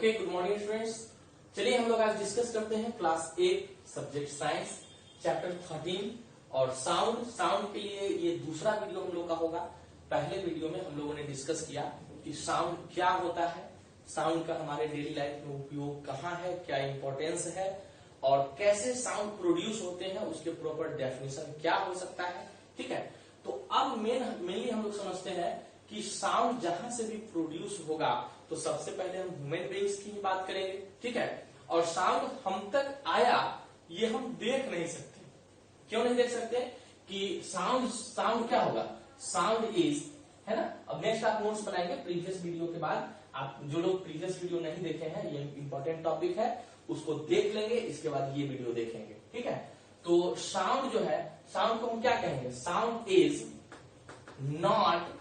Okay, good morning students. चलिए हम लोग आज डिस्कस करते हैं क्लास 8 सब्जेक्ट साइंस चैप्टर 13 और साउंड के लिए ये दूसरा वीडियो हम लोग का होगा। पहले वीडियो में हम लोगों ने डिस्कस किया कि साउंड क्या होता है, साउंड का हमारे डेली लाइफ में उपयोग कहाँ है, क्या इंपॉर्टेंस है और कैसे साउंड प्रोड्यूस होते हैं, उसके प्रॉपर डेफिनेशन क्या हो सकता है। ठीक है, तो अब मेनली हम लोग समझते हैं कि साउंड जहां से भी प्रोड्यूस होगा तो सबसे पहले हम ह्यूमन बीइंग्स की ही बात करेंगे। ठीक है, और साउंड हम तक आया ये हम देख नहीं सकते। क्यों नहीं देख सकते? कि साउंड क्या होगा, साउंड इज, है ना। अब नेक्स्ट आप नोट्स बनाएंगे प्रीवियस वीडियो के बाद। आप जो लोग प्रीवियस वीडियो नहीं देखे हैं, ये इंपॉर्टेंट टॉपिक है, उसको देख लेंगे, इसके बाद ये वीडियो देखेंगे। ठीक है, तो साउंड जो है, साउंड को हम क्या कहेंगे, sound is not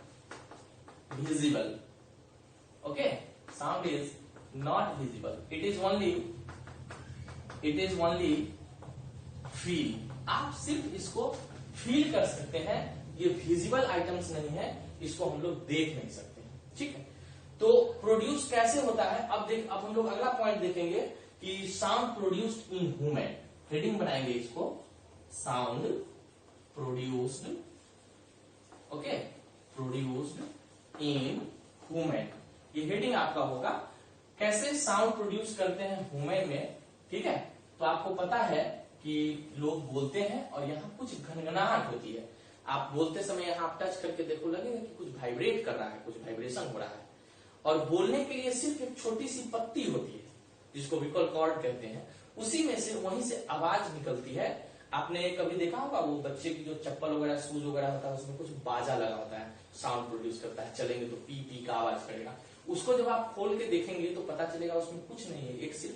visible. Okay, sound is not visible. It is only feel. आप सिर्फ इसको फील कर सकते हैं, ये विजिबल आइटम्स नहीं है, इसको हम लोग देख नहीं सकते। ठीक है, तो प्रोड्यूस कैसे होता है अब हम लोग अगला पॉइंट देखेंगे कि sound produced in human. Heading बनाएंगे इसको, sound produced, okay, produced in human, ये हेडिंग आपका होगा। कैसे साउंड प्रोड्यूस करते हैं ह्यूमन में। ठीक है, तो आपको पता है कि लोग बोलते हैं और यहाँ कुछ घनघनाहट होती है। आप बोलते समय यहाँ आप टच करके देखो, लगेगा कि कुछ वाइब्रेट कर रहा है, कुछ वाइब्रेशन हो रहा है। और बोलने के लिए सिर्फ एक छोटी सी पत्ती होती है जिसको विकल कॉर्ड कहते हैं, उसी में से वहीं से आवाज निकलती है। आपने कभी देखा होगा वो बच्चे की जो चप्पल वगैरह शूज वगैरह होता है उसमें कुछ बाजा लगा होता है, साउंड प्रोड्यूस करता है, चलेंगे तो पी पी का आवाज करेगा। उसको जब आप खोल के देखेंगे तो पता चलेगा उसमें कुछ नहीं है, एक सिर्फ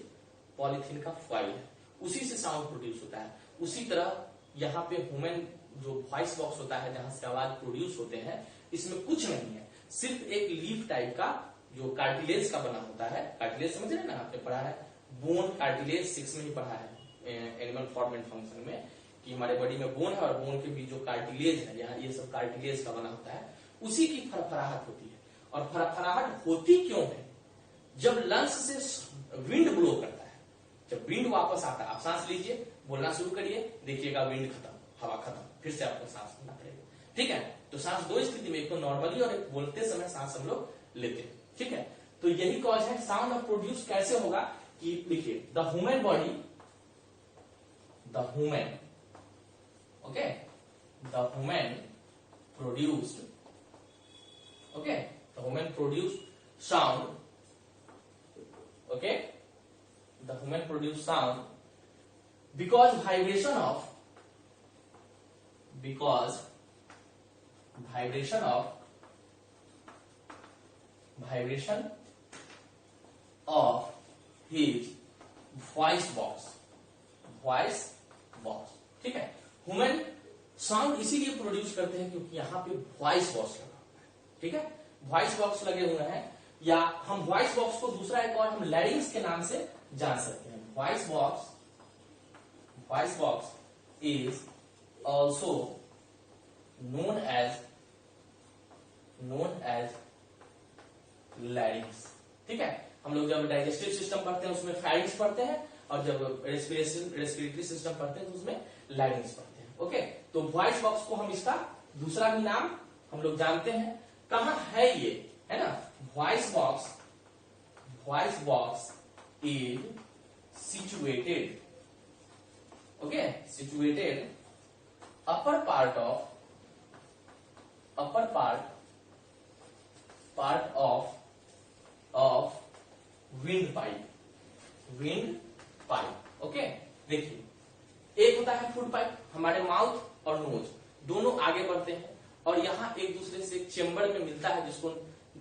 पॉलिथीन का फॉइल है, उसी से साउंड प्रोड्यूस होता है। उसी तरह यहाँ पे ह्यूमन जो वॉइस बॉक्स होता है जहां से आवाज प्रोड्यूस होते हैं, इसमें कुछ नहीं है, सिर्फ एक लीफ टाइप का जो कार्टिलेज का बना होता है। कार्टिलेज समझ रहे हैं ना, आपने पढ़ा है बोन, कार्टिलेज 6 में ही पढ़ा है एनिमल फॉर्मेट फंक्शन में, कि हमारे बॉडी में बोन है और बोन के बीच जो कार्टिलेज है, यहाँ ये सब कार्टिलेज का बना होता है, उसी की फरफराहट होती है। और फरफराहट होती क्यों है? जब लंग्स से विंड ब्लो करता है, जब विंड वापस आता है, आप सांस लीजिए, बोलना शुरू करिए, देखिएगा विंड खत्म, हवा खत्म, फिर से आपको सांस लेना पड़ेगा। ठीक है, तो सांस दो स्थिति में, एक तो नॉर्मली और एक बोलते समय सांस हम लोग लेते हैं। ठीक है, तो यही कॉज है साउंड ऑफ प्रोड्यूस कैसे होगा कि देखिए, the human body, the human, okay, the human produced, okay, the human produced sound, okay, the human produced sound because vibration of his voice box। ठीक है, ह्यूमन साउंड इसीलिए produce करते हैं क्योंकि यहाँ पे वॉइस बॉक्स लगा हुआ है। ठीक है, वॉइस बॉक्स लगे हुए हैं, या हम वॉइस बॉक्स को दूसरा एक और हम लैरिंग्स के नाम से जान सकते हैं। Voice box is also known as larynx. ठीक है, हम लोग जब डाइजेस्टिव सिस्टम पढ़ते हैं उसमें फैरिंग्स पढ़ते हैं, और जब रेस्पिरेटरी सिस्टम पढ़ते हैं तो उसमें लैरिंग्स पढ़ते हैं। ओके, तो वॉइस बॉक्स को हम इसका दूसरा भी नाम हम लोग जानते हैं। कहाँ है ये, है ना, voice box is situated, okay, situated upper part of wind pipe. Okay, देखिए, एक होता है फूड पाइप, हमारे माउथ और नोज दोनों आगे बढ़ते हैं और यहाँ एक दूसरे से एक चेम्बर में मिलता है, जिसको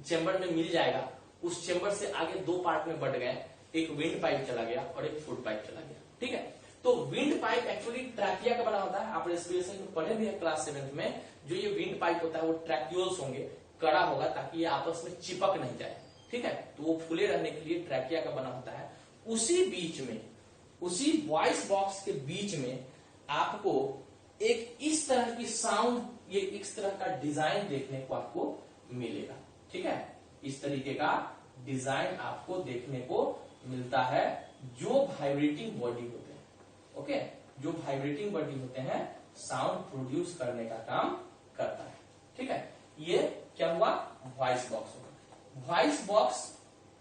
चेम्बर में मिल जाएगा, उस चेम्बर से आगे दो पार्ट में बढ़ गए, एक विंड पाइप चला गया और एक फूड पाइप चला गया। ठीक है, तो विंड पाइप एक्चुअली ट्रैकिया का बना होता है। आप रेस्पिरेशन में पढ़े भी है क्लास 7 में, जो ये विंड पाइप होता है वो ट्रैक्यूल्स होंगे, कड़ा होगा ताकि ये आपस में चिपक नहीं जाए। ठीक है, तो वो फूले रहने के लिए ट्रैकिया का बना होता है। उसी बीच में, उसी वॉइस बॉक्स के बीच में आपको एक इस तरह की साउंड, ये इस तरह का डिजाइन देखने को आपको मिलेगा। ठीक है, इस तरीके का डिजाइन आपको देखने को मिलता है जो वाइब्रेटिंग बॉडी होते हैं। ओके, जो वाइब्रेटिंग बॉडी होते हैं साउंड प्रोड्यूस करने का काम करता है। ठीक है, ये क्या हुआ, वॉइस बॉक्स होगा। वॉइस बॉक्स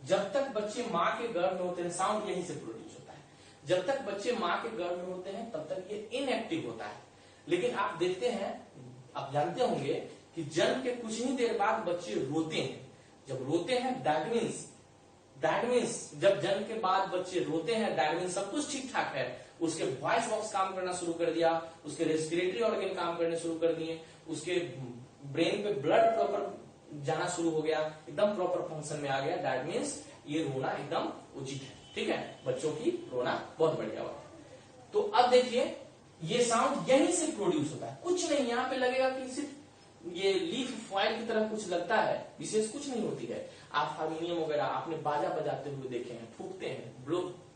जब तक बच्चे माँ के गर्भ में होते हैं साउंड यहीं से प्रोड्यूस होता है। जब तक बच्चे माँ के गर्भ में होते हैं तब तक ये इनएक्टिव होता है। लेकिन आप देखते हैं, आप जानते होंगे कि जन्म के कुछ ही देर बाद बच्चे रोते हैं। जब रोते हैं दैट मीन्स जब जन्म के बाद बच्चे रोते हैं दैट मीन्स सब कुछ ठीक ठाक है। उसके वॉइस बॉक्स काम करना शुरू कर दिया, उसके रेस्पिरेटरी ऑर्गन काम करने शुरू कर दिए, उसके ब्रेन पे ब्लड प्रॉपर जाना शुरू हो गया, एकदम प्रॉपर फंक्शन में आ गया। दैट मीन्स ये रोना एकदम उचित है। ठीक है, बच्चों की रोना बहुत बढ़िया बात है। तो अब देखिए ये साउंड यहीं से प्रोड्यूस होता है, कुछ नहीं यहाँ पे लगेगा कि सिर्फ ये लीफ फॉइल की तरह कुछ लगता है, विशेष कुछ नहीं होती है। आप हारमोनियम वगैरह आपने बाजा बजाते हुए देखे हैं, फूकते हैं,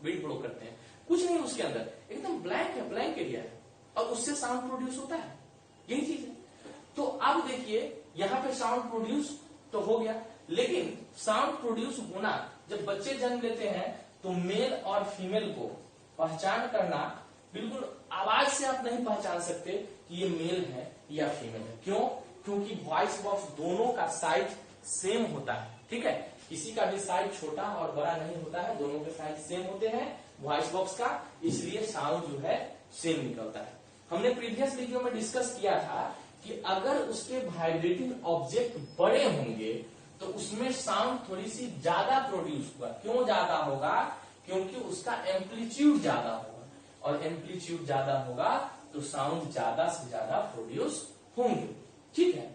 बीट ब्लो करते हैं, कुछ नहीं उसके अंदर, एकदम ब्लैंक है, ब्लैंक एरिया है और उससे साउंड प्रोड्यूस होता है, यही चीज है। तो अब देखिए यहाँ पे साउंड प्रोड्यूस तो हो गया, लेकिन साउंड प्रोड्यूस होना जब बच्चे जन्म लेते हैं तो मेल और फीमेल को पहचान करना, बिल्कुल आवाज से आप नहीं पहचान सकते कि ये मेल है या फीमेल है। क्यों? क्योंकि वॉइस बॉक्स दोनों का साइज सेम होता है। ठीक है, किसी का भी साइज छोटा और बड़ा नहीं होता है, दोनों के साइज सेम होते हैं वॉइस बॉक्स का, इसलिए साउंड जो है सेम निकलता है। हमने प्रीवियस वीडियो में डिस्कस किया था कि अगर उसके वाइब्रेटिंग ऑब्जेक्ट बड़े होंगे तो उसमें साउंड थोड़ी सी ज्यादा प्रोड्यूस होगा। क्यों ज्यादा होगा? क्योंकि उसका एम्पलीट्यूड ज्यादा होगा, और एम्पलीट्यूड ज्यादा होगा तो साउंड ज्यादा से ज्यादा प्रोड्यूस होंगे। ठीक है,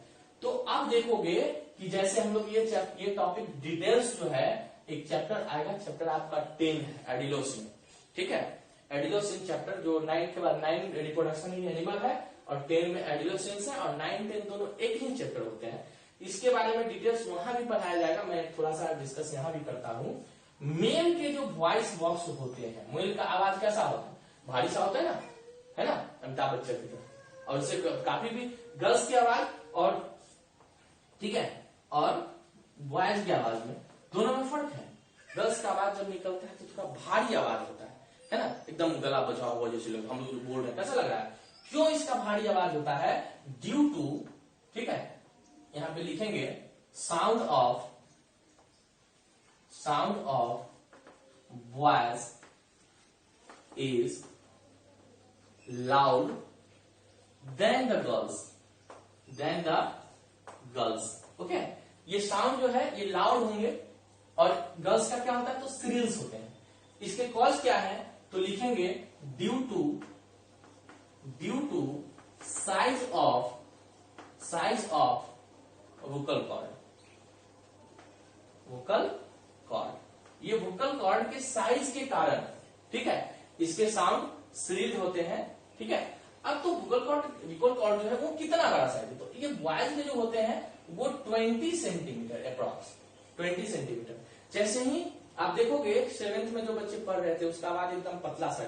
तो अब देखोगे कि जैसे हम लोग ये टॉपिक डिटेल्स जो है, एक चैप्टर आएगा, चैप्टर आपका 10 है एडिलोसिन। ठीक है, एडिलोसिन चैप्टर जो 9 के बाद 9 रिप्रोडक्शन इन एनिमल है और 10 में एडिलोसिन है, और 9, 10 दोनों एक ही चैप्टर होते हैं। इसके बारे में डिटेल्स वहां भी पढ़ाया जाएगा, मैं थोड़ा सा डिस्कस यहाँ भी करता हूँ। मेल के जो वॉइस बॉक्स होते हैं, मेल का आवाज कैसा होता है? भारी सा होता है ना, अमिताभ बच्चन की तरह, और इससे काफी भी गर्ल्स की आवाज और ठीक है और बॉयज की आवाज में दोनों में फर्क है। गर्ल्स का आवाज जब निकलता है तो थोड़ा भारी आवाज होता है ना, एकदम गला बचा हुआ जैसे लोग हम लोग बोल रहे हैं, कैसा लग रहा है? क्यों इसका भारी आवाज होता है? ड्यू टू, ठीक है, यहां पे लिखेंगे sound of voice is loud than the girls. Okay, ये साउंड जो है ये लाउड होंगे और गर्ल्स का क्या होता है? तो श्रिल्स होते हैं। इसके कॉज क्या है? तो लिखेंगे due to size of vocal cord. ये वोकल कॉर्ड के साइज के कारण, ठीक है, इसके साउंड श्रिल होते हैं। ठीक है, अब तो वोकल कॉर्ड जो है वो कितना बड़ा साइज है? तो ये वॉइस के जो होते हैं वो 20 सेंटीमीटर अप्रॉक्स, 20 सेंटीमीटर। जैसे ही आप देखोगे 7th में जो बच्चे पढ़ रहे थे उसका आवाज एकदम पतला सा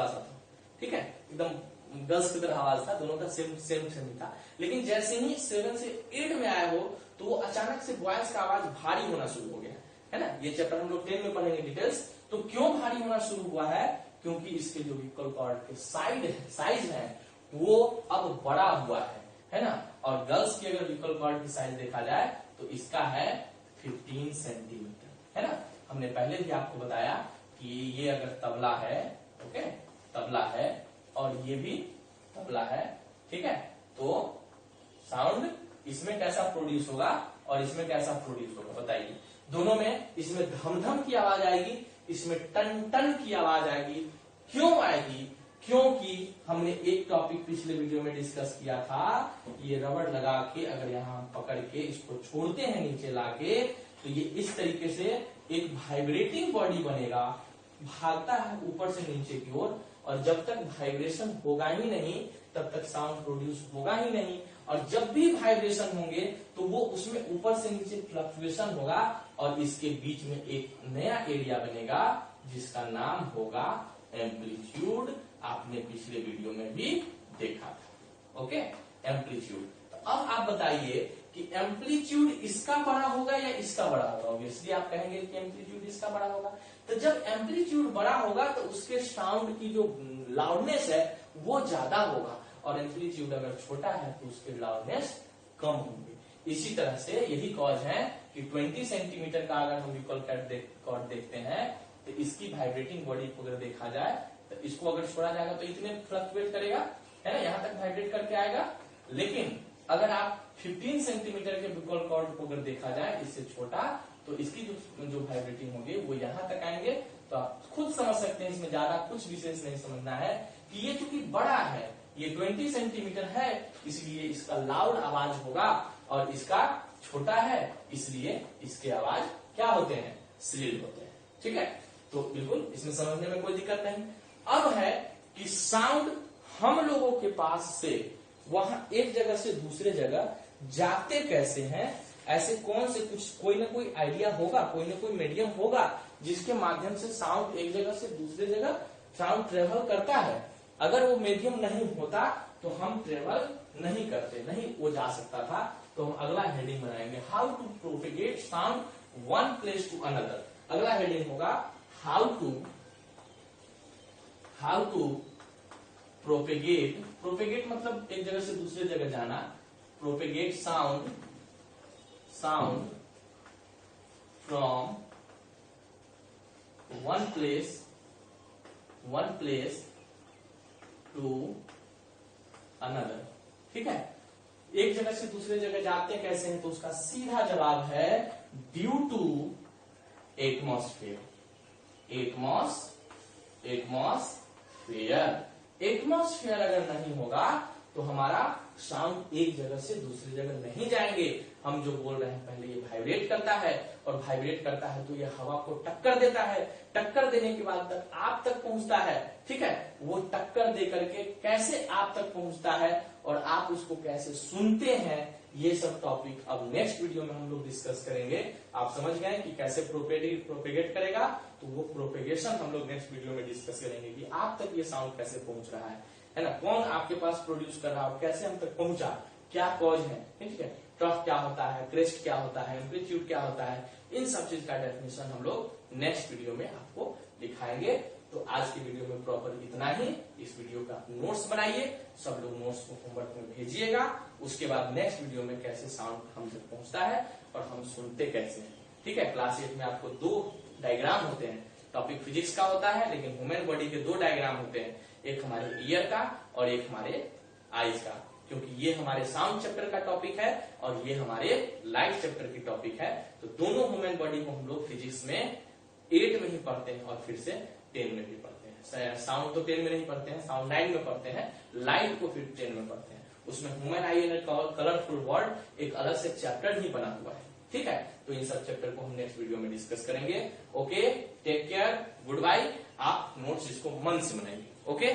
था, ठीक है, एकदम गर्ल्स की तरह आवाज था, दोनों का सेम था। लेकिन जैसे ही 7 से 8 में आया हो तो वो अचानक से वॉइस का आवाज भारी होना शुरू हो गया है ना। ये चैप्टर हम लोग 10 में पढ़ेंगे डिटेल्स। तो क्यों भारी होना शुरू हुआ है? क्योंकि इसके जो वोकल कॉर्ड के साइज है वो अब बड़ा हुआ है ना। और गर्ल्स की अगर वोकल कॉर्ड की साइज देखा जाए तो इसका है 15 सेंटीमीटर, है ना। हमने पहले भी आपको बताया कि ये अगर तबला है, ओके, तबला है और ये भी तबला है, ठीक है, तो साउंड इसमें कैसा प्रोड्यूस होगा और इसमें कैसा प्रोड्यूस होगा बताइए? दोनों में, इसमें धम-धम की आवाज आएगी, इसमें टन-टन की आवाज आएगी। क्यों आएगी? क्योंकि हमने एक टॉपिक पिछले वीडियो में डिस्कस किया था, ये रबड़ लगा के अगर यहाँ हम पकड़ के इसको छोड़ते हैं नीचे लाके तो ये इस तरीके से एक वाइब्रेटिंग बॉडी बनेगा, भागता है ऊपर से नीचे की ओर, और जब तक वाइब्रेशन होगा ही नहीं तब तक साउंड प्रोड्यूस होगा ही नहीं। और जब भी वाइब्रेशन होंगे तो वो उसमें ऊपर से नीचे फ्लक्चुएशन होगा और इसके बीच में एक नया एरिया बनेगा जिसका नाम होगा एम्पलीट्यूड। आपने पिछले वीडियो में भी देखा था, ओके, एम्पलीट्यूड। तो अब आप बताइए कि कि एम्पलीट्यूड इसका बड़ा होगा या इसका बड़ा होगा। ऑब्वियसली आप कहेंगे कि एम्पलीट्यूड इसका बड़ा होगा। तो जब एम्पलीट्यूड बड़ा होगा तो उसके साउंड की जो लाउडनेस है वो ज्यादा होगा, और एम्पलीट्यूड अगर छोटा है तो उसके लाउडनेस कम होंगे। इसी तरह से यही कॉज है कि 20 सेंटीमीटर का अगर हम इक्वल कॉर्ड देखते हैं तो इसकी वाइब्रेटिंग बॉडी को अगर देखा जाए तो इसको अगर छोड़ा जाएगा तो इतने फ्लक्चुएट करेगा, है ना, यहां तक वाइब्रेट करके आएगा। लेकिन अगर आप 15 सेंटीमीटर के इक्वल कॉर्ड को अगर देखा जाए इससे छोटा, तो इसकी जो वाइब्रेटिंग होगी वो यहां तक आएंगे। तो आप खुद समझ सकते हैं, इसमें ज्यादा कुछ विशेष नहीं समझना है कि ये चूंकि बड़ा है, ये 20 सेंटीमीटर है, इसलिए इसका लाउड आवाज होगा, और इसका छोटा है इसलिए इसके आवाज क्या होते हैं, श्रिल होते हैं। ठीक है, तो बिल्कुल इसमें समझने में कोई दिक्कत नहीं। अब है कि साउंड हम लोगों के पास से वहां एक जगह से दूसरे जगह जाते कैसे हैं, ऐसे कौन से कुछ कोई ना कोई आइडिया होगा, कोई ना कोई मीडियम होगा जिसके माध्यम से साउंड एक जगह से दूसरे जगह साउंड ट्रेवल करता है। अगर वो मीडियम नहीं होता तो हम ट्रेवल नहीं करते, नहीं वो जा सकता था। तो हम अगला हेडिंग बनाएंगे, how to propagate sound one place to another. अगला हेडिंग होगा हाउ टू प्रोपेगेट मतलब एक जगह से दूसरे जगह जाना। Propagate sound from one place to another. ठीक है, एक जगह से दूसरे जगह जाते कैसे हैं, तो उसका सीधा जवाब है ड्यू टू एटमॉस्फेयर। एटमॉस्फेयर अगर नहीं होगा तो हमारा साउंड एक जगह से दूसरी जगह नहीं जाएंगे। हम जो बोल रहे हैं पहले, ये वाइब्रेट करता है, और वाइब्रेट करता है तो ये हवा को टक्कर देता है, टक्कर देने के बाद तक आप तक पहुंचता है। ठीक है, वो टक्कर दे करके कैसे आप तक पहुंचता है और आप उसको कैसे सुनते हैं, ये सब टॉपिक अब नेक्स्ट वीडियो में हम लोग डिस्कस करेंगे। आप समझ गए कि कैसे प्रोपेगेट करेगा, तो वो प्रोपेगेशन हम लोग नेक्स्ट वीडियो में डिस्कस करेंगे कि आप तक ये साउंड कैसे पहुंच रहा है ना, कौन आपके पास प्रोड्यूस कर रहा है, कैसे हम तक पहुंचा, क्या कॉज है। ठीक है, ट्रफ क्या होता है, क्रेस्ट क्या होता है, एम्पलीट्यूड क्या होता है, इन सब चीज का डेफिनेशन हम लोग नेक्स्ट वीडियो में आपको दिखाएंगे। तो आज की वीडियो में प्रॉपर इतना ही। इस वीडियो का नोट्स बनाइए, सब लोग नोट्स को होमवर्क में भेजिएगा। उसके बाद नेक्स्ट वीडियो में कैसे साउंड हम तक पहुंचता है और हम सुनते कैसे हैं। ठीक है, क्लास 8 में आपको 2 डायग्राम होते हैं। टॉपिक फिजिक्स का होता है, लेकिन ह्यूमन बॉडी के 2 डायग्राम होते हैं, एक हमारे ईयर का और एक हमारे आईज का, क्योंकि ये हमारे साउंड चैप्टर का टॉपिक है और ये हमारे लाइट चैप्टर की टॉपिक है। तो दोनों ह्यूमन बॉडी को हम लोग फिजिक्स में 8 में ही पढ़ते हैं और फिर से 10 में भी पढ़ते हैं। साउंड तो 10 में नहीं पढ़ते हैं, साउंड 9 में पढ़ते हैं, लाइट को फिर 10 में पढ़ते हैं। उसमें human I and colourful world एक अलग से चैप्टर ही बना हुआ है। ठीक है, तो इन सब चैप्टर को हम नेक्स्ट वीडियो में डिस्कस करेंगे। Okay, take care, good bye. आप नोट्स इसको मन से बनाइए। ओके।